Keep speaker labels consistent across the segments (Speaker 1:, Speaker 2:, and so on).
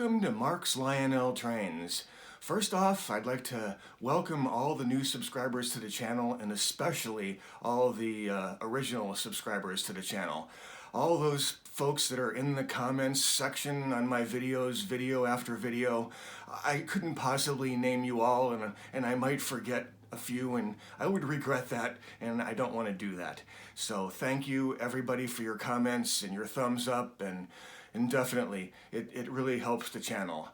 Speaker 1: Welcome to Mark's Lionel Trains. First off, I'd like to welcome all the new subscribers to the channel, and especially all the original subscribers to the channel. All those folks that are in the comments section on my videos, video after video. I couldn't possibly name you all, and I might forget a few, and I would regret that, and I don't want to do that. So thank you everybody for your comments and your thumbs up, and definitely it really helps the channel.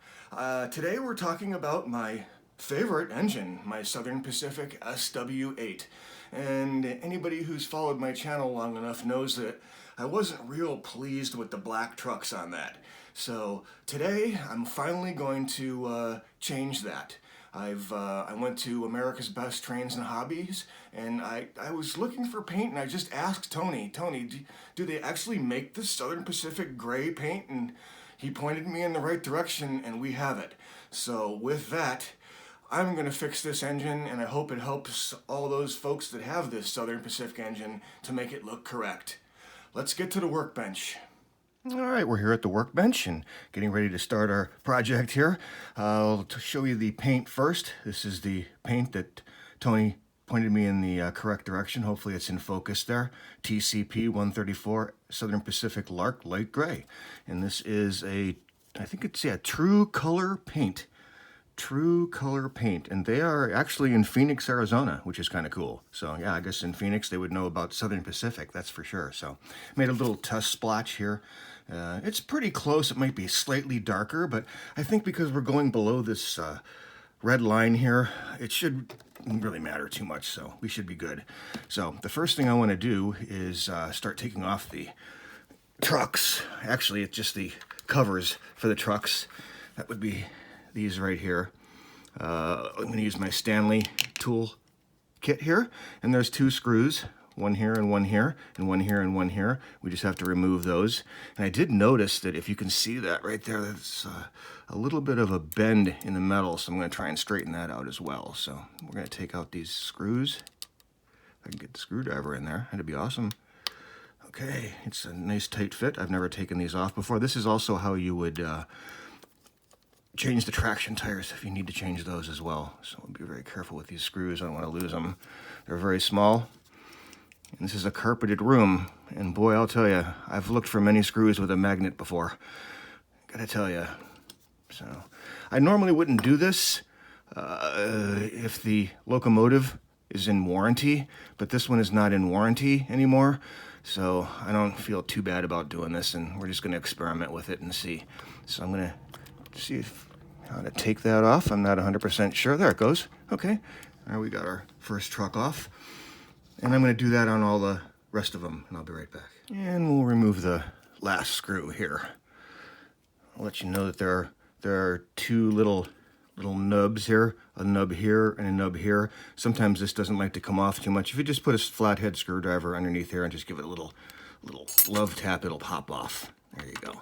Speaker 1: Today we're talking about my favorite engine, my Southern Pacific SW8. And anybody who's followed my channel long enough knows that I wasn't real pleased with the black trucks on that. So today I'm finally going to change that. I went to America's Best Trains and Hobbies, and I was looking for paint, and I just asked Tony, do they actually make this Southern Pacific gray paint? And he pointed me in the right direction, and we have it. So with that, I'm going to fix this engine, and I hope it helps all those folks that have this Southern Pacific engine to make it look correct. Let's get to the workbench. All right, we're here at the workbench and getting ready to start our project here. I'll show you the paint first. This is the paint that Tony pointed me in the correct direction. Hopefully it's in focus there. TCP 134 Southern Pacific Lark Light Gray. And this is I think it's, True Color Paint. True Color Paint, and they are actually in Phoenix, Arizona, which is kind of cool. So yeah, I guess in Phoenix they would know about Southern Pacific, that's for sure. So made a little test splotch here. It's pretty close. It might be slightly darker, but I think because we're going below this red line here, it shouldn't really matter too much, so we should be good. So the first thing I want to do is start taking off the trucks. Actually, it's just the covers for the trucks. That would be these right here. I'm going to use my Stanley tool kit here, and there's two screws, one here and one here, and one here and one here. We just have to remove those. And I did notice that if you can see that right there, that's a little bit of a bend in the metal, so I'm going to try and straighten that out as well. So we're going to take out these screws. If I can get the screwdriver in there, that'd be awesome. Okay, it's a nice tight fit. I've never taken these off before. This is also how you would change the traction tires if you need to change those as well. So be very careful with these screws. I don't want to lose them. They're very small. And this is a carpeted room. And boy, I'll tell you, I've looked for many screws with a magnet before. Gotta tell you. So I normally wouldn't do this if the locomotive is in warranty, but this one is not in warranty anymore. So I don't feel too bad about doing this, and we're just going to experiment with it and see. So I'm going to see how to take that off. I'm not 100% sure. There it goes. Okay. There we got our first truck off. And I'm going to do that on all the rest of them, and I'll be right back. And we'll remove the last screw here. I'll let you know that there are two little nubs here, a nub here and a nub here. Sometimes this doesn't like to come off too much. If you just put a flathead screwdriver underneath here and just give it a little love tap, it'll pop off. There you go.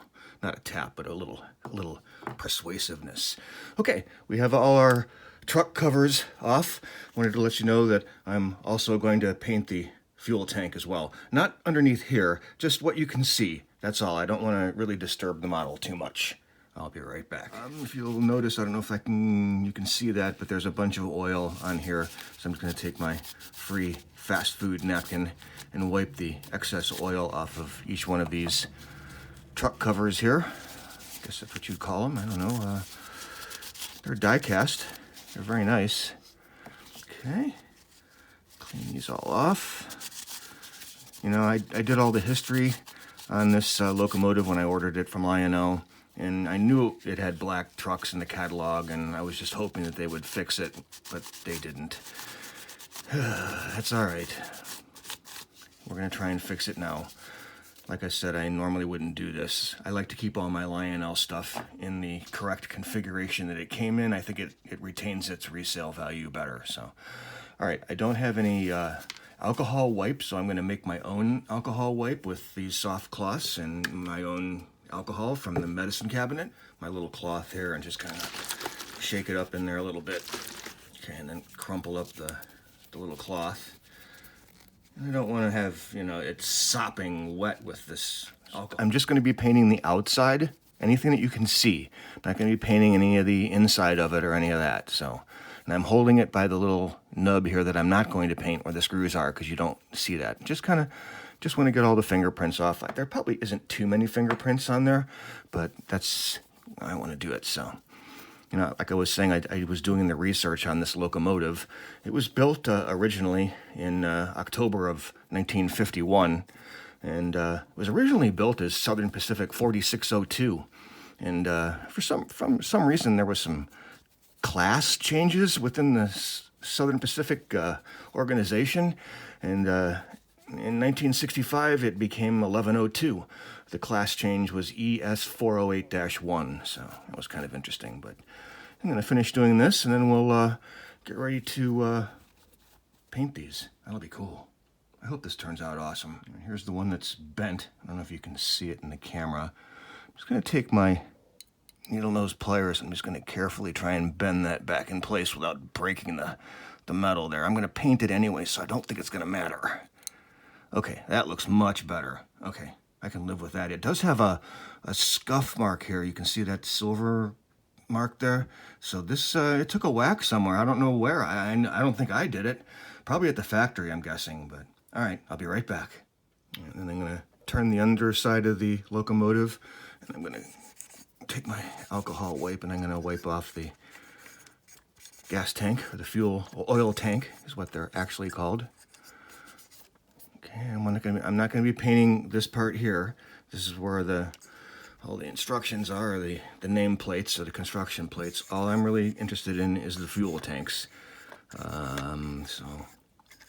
Speaker 1: Not a tap, but a little persuasiveness. Okay, we have all our truck covers off. Wanted to let you know that I'm also going to paint the fuel tank as well. Not underneath here, just what you can see. That's all. I don't want to really disturb the model too much. I'll be right back. If you'll notice, I don't know if you can see that, but there's a bunch of oil on here. So I'm just going to take my free fast food napkin and wipe the excess oil off of each one of these truck covers here. I guess that's what you'd call them. I don't know. They're die cast. They're very nice. Okay. Clean these all off. You know, I did all the history on this locomotive when I ordered it from Lionel, and I knew it had black trucks in the catalog, and I was just hoping that they would fix it, but they didn't. That's all right. We're going to try and fix it now. Like I said, I normally wouldn't do this. I like to keep all my Lionel stuff in the correct configuration that it came in. I think it retains its resale value better. So, all right, I don't have any alcohol wipes, so I'm going to make my own alcohol wipe with these soft cloths and my own alcohol from the medicine cabinet. My little cloth here, and just kind of shake it up in there a little bit. Okay, and then crumple up the little cloth. I don't want to have, it sopping wet with this alcohol. I'm just going to be painting the outside anything that you can see. I'm not going to be painting any of the inside of it or any of that. So, and I'm holding it by the little nub here that I'm not going to paint where the screws are, because you don't see that. Just want to get all the fingerprints off. There probably isn't too many fingerprints on there, but that's, I want to do it. So, you know, like I was saying, I was doing the research on this locomotive. It was built originally in October of 1951, and it was originally built as Southern Pacific 4602. And for some reason, there was some class changes within the Southern Pacific organization, and in 1965, it became 1102. The class change was ES408-1, so that was kind of interesting. But I'm going to finish doing this, and then we'll get ready to paint these. That'll be cool. I hope this turns out awesome. Here's the one that's bent. I don't know if you can see it in the camera. I'm just going to take my needle nose pliers. I'm just going to carefully try and bend that back in place without breaking the metal there. I'm going to paint it anyway, so I don't think it's going to matter. Okay, that looks much better. Okay, I can live with that. It does have a scuff mark here. You can see that silver mark there. So this, it took a whack somewhere. I don't know where. I don't think I did it. Probably at the factory, I'm guessing. But all right, I'll be right back. And then I'm going to turn the underside of the locomotive, and I'm going to take my alcohol wipe, and I'm going to wipe off the gas tank, or the fuel oil tank is what they're actually called. Okay, I'm not going to be painting this part here. This is where all the instructions are, the name plates or the construction plates. All I'm really interested in is the fuel tanks. So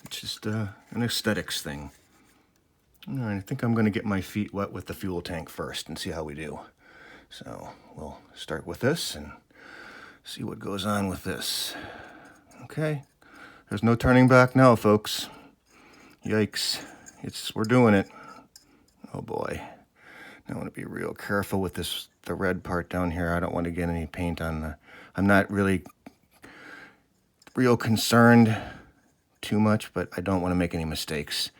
Speaker 1: it's just an aesthetics thing. All right, I think I'm going to get my feet wet with the fuel tank first and see how we do. So we'll start with this and see what goes on with this. Okay, there's no turning back now, folks. Yikes, we're doing it. Oh boy. Now I want to be real careful with the red part down here. I don't want to get any paint on I'm not really real concerned too much, but I don't want to make any mistakes.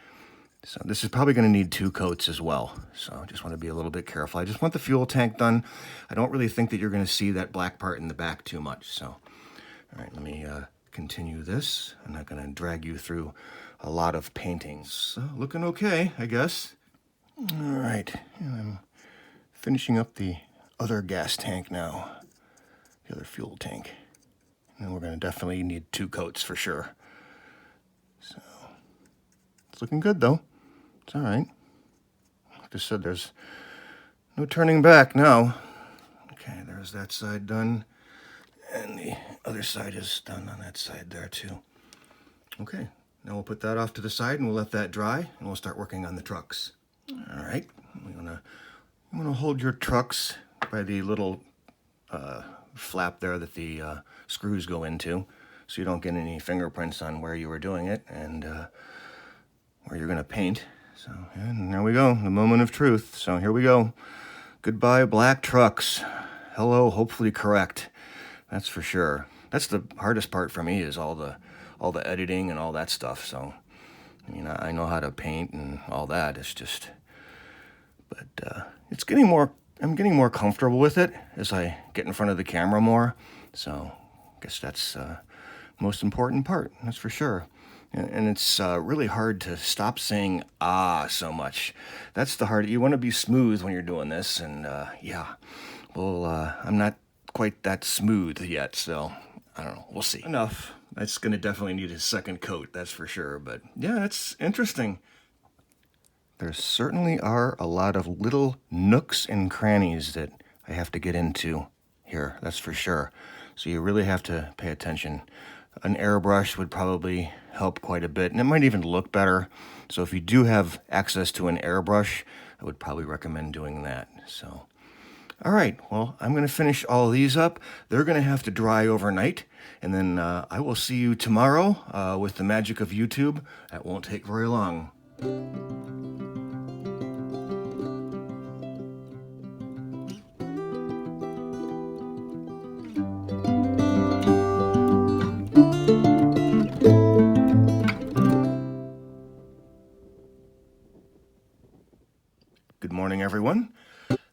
Speaker 1: So this is probably going to need 2 coats as well. So I just want to be a little bit careful. I just want the fuel tank done. I don't really think that you're going to see that black part in the back too much. So, all right, let me continue this. I'm not going to drag you through a lot of paintings. So looking okay, I guess. All right, I'm finishing up the other gas tank now, the other fuel tank. And we're going to definitely need 2 coats for sure. So it's looking good though. It's all right. Like I said, there's no turning back now. Okay, there's that side done. And the other side is done on that side there too. Okay, now we'll put that off to the side and we'll let that dry and we'll start working on the trucks. All right, you want to hold your trucks by the little flap there that the screws go into, so you don't get any fingerprints on where you were doing it and where you're going to paint. So, and there we go, the moment of truth. So here we go. Goodbye, black trucks. Hello, hopefully correct. That's for sure. That's the hardest part for me, is all the editing and all that stuff. So, I mean, I know how to paint and all that. It's just, but it's getting more. I'm getting more comfortable with it as I get in front of the camera more. So, I guess that's the most important part. That's for sure. And it's really hard to stop saying so much. That's the hard. You want to be smooth when you're doing this, and yeah. Well, I'm not quite that smooth yet, so I don't know. We'll see. Enough. That's going to definitely need a second coat, that's for sure. But yeah, it's interesting. There certainly are a lot of little nooks and crannies that I have to get into here, that's for sure. So you really have to pay attention. An airbrush would probably help quite a bit, and it might even look better. So if you do have access to an airbrush, I would probably recommend doing that. So, all right, well, I'm going to finish all these up. They're going to have to dry overnight, and then I will see you tomorrow with the magic of YouTube. That won't take very long. Good morning, everyone.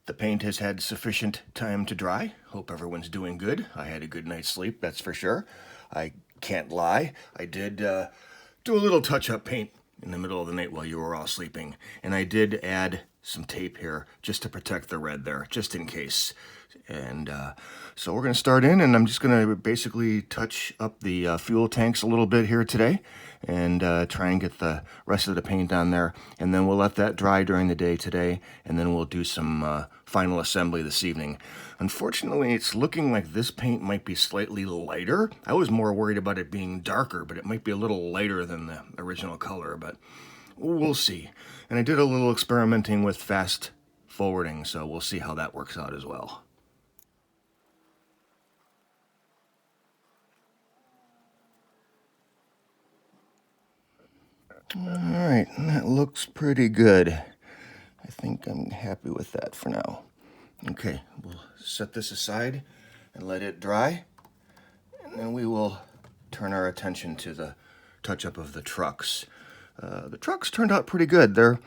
Speaker 1: The paint has had sufficient time to dry. Hope everyone's doing good. I had a good night's sleep, that's for sure. I can't lie. I did do a little touch-up paint in the middle of the night while you were all sleeping. And I did add some tape here just to protect the red there, just in case. And so we're going to start in, and I'm just going to basically touch up the fuel tanks a little bit here today and try and get the rest of the paint on there. And then we'll let that dry during the day today, and then we'll do some final assembly this evening. Unfortunately, it's looking like this paint might be slightly lighter. I was more worried about it being darker, but it might be a little lighter than the original color, but we'll see. And I did a little experimenting with fast forwarding, so we'll see how that works out as well. All right, that looks pretty good. I think I'm happy with that for now. Okay, we'll set this aside and let it dry, and then we will turn our attention to the touch-up of the trucks. The trucks turned out pretty good. They're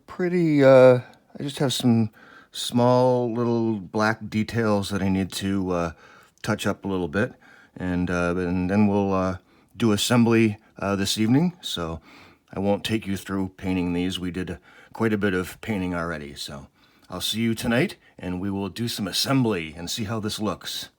Speaker 1: pretty, I just have some small little black details that I need to touch up a little bit, and then we'll do assembly this evening, so I won't take you through painting these. We did quite a bit of painting already, so I'll see you tonight, and we will do some assembly and see how this looks.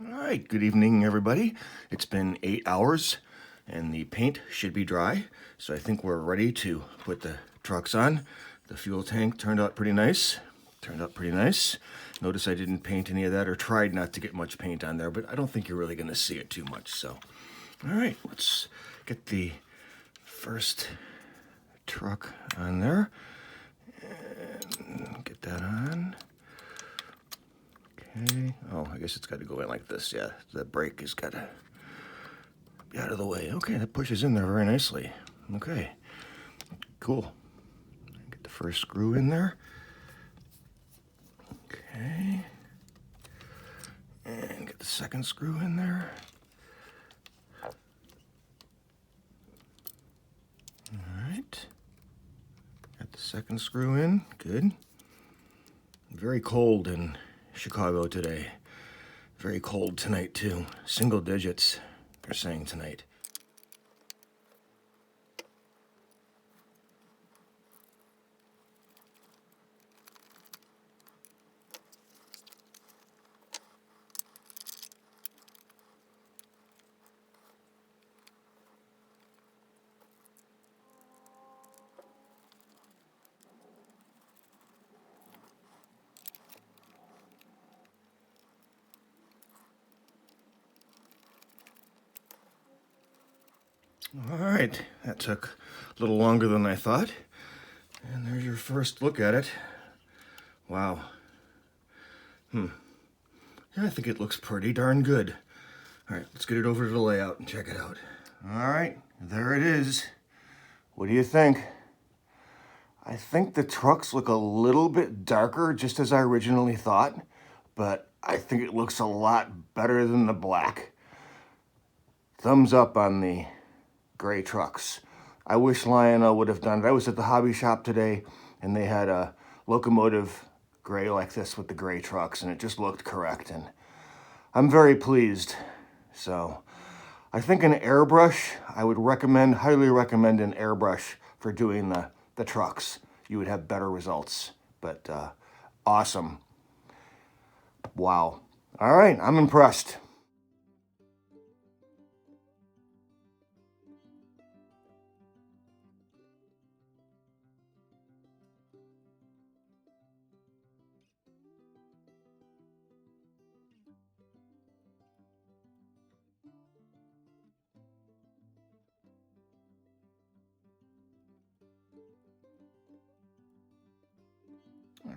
Speaker 1: All right, good evening, everybody. It's been 8 hours, and the paint should be dry, so I think we're ready to put the trucks on. The fuel tank turned out pretty nice. Notice I didn't paint any of that, or tried not to get much paint on there, but I don't think you're really going to see it too much. So, all right, let's get the first truck on there and get that on. Okay. Oh, I guess it's got to go in like this. Yeah, the brake has got to be out of the way. Okay, that pushes in there very nicely. Okay, cool. Get the first screw in there. Okay, and get the second screw in there. All right, got the second screw in, good. Very cold in Chicago today. Very cold tonight too. Single digits, they're saying tonight. All right, that took a little longer than I thought. And there's your first look at it. Wow. Yeah, I think it looks pretty darn good. All right, let's get it over to the layout and check it out. All right, there it is. What do you think? I think the trucks look a little bit darker, just as I originally thought, but I think it looks a lot better than the black. Thumbs up on the gray trucks. I wish Lionel would have done it. I was at the hobby shop today, and they had a locomotive gray like this with the gray trucks, and it just looked correct, and I'm very pleased. So I think an airbrush, I would recommend, highly recommend an airbrush for doing the trucks. You would have better results, but awesome. Wow. All right, I'm impressed.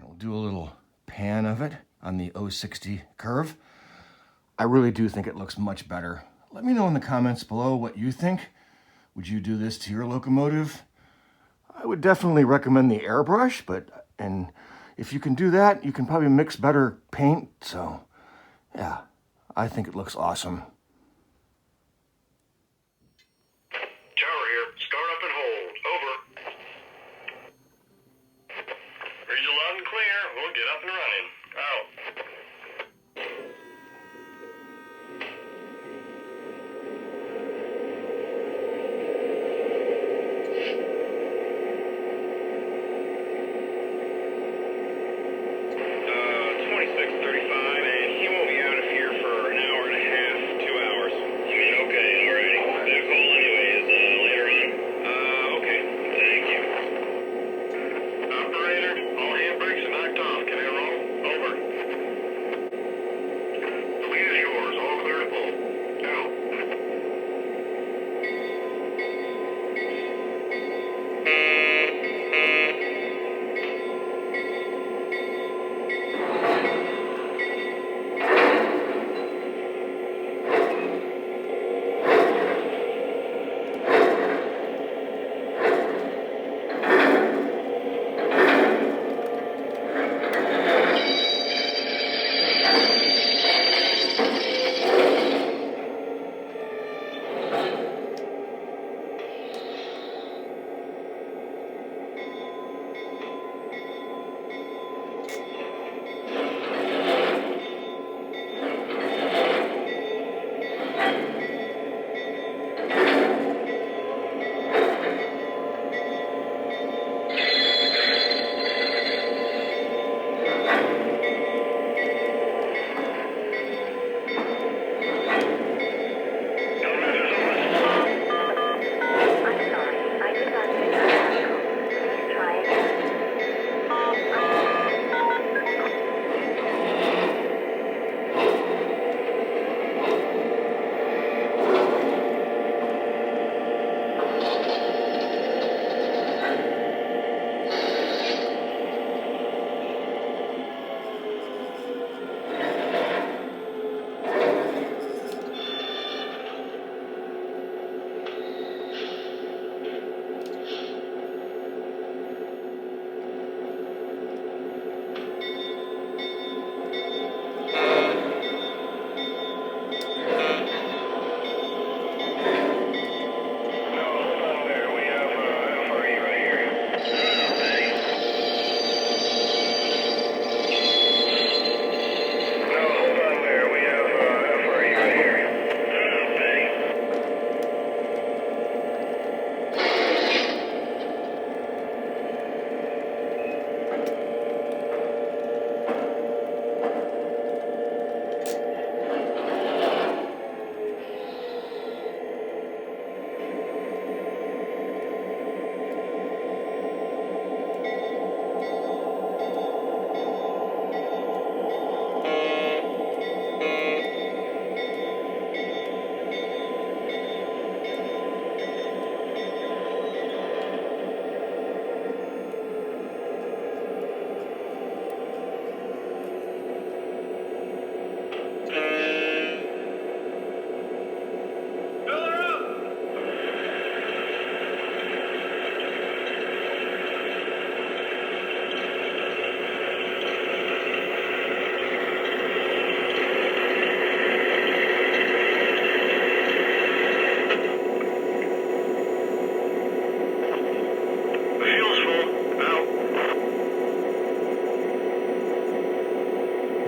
Speaker 1: We'll do a little pan of it on the 060 curve. I really do think it looks much better. Let me know in the comments below what you think. Would you do this to your locomotive? I would definitely recommend the airbrush, and if you can do that, you can probably mix better paint. So yeah, I think it looks awesome.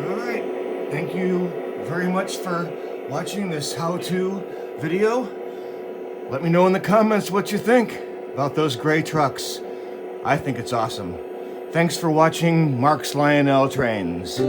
Speaker 1: Alright, thank you very much for watching this how-to video. Let me know in the comments what you think about those gray trucks. I think it's awesome. Thanks for watching Mark's Lionel Trains.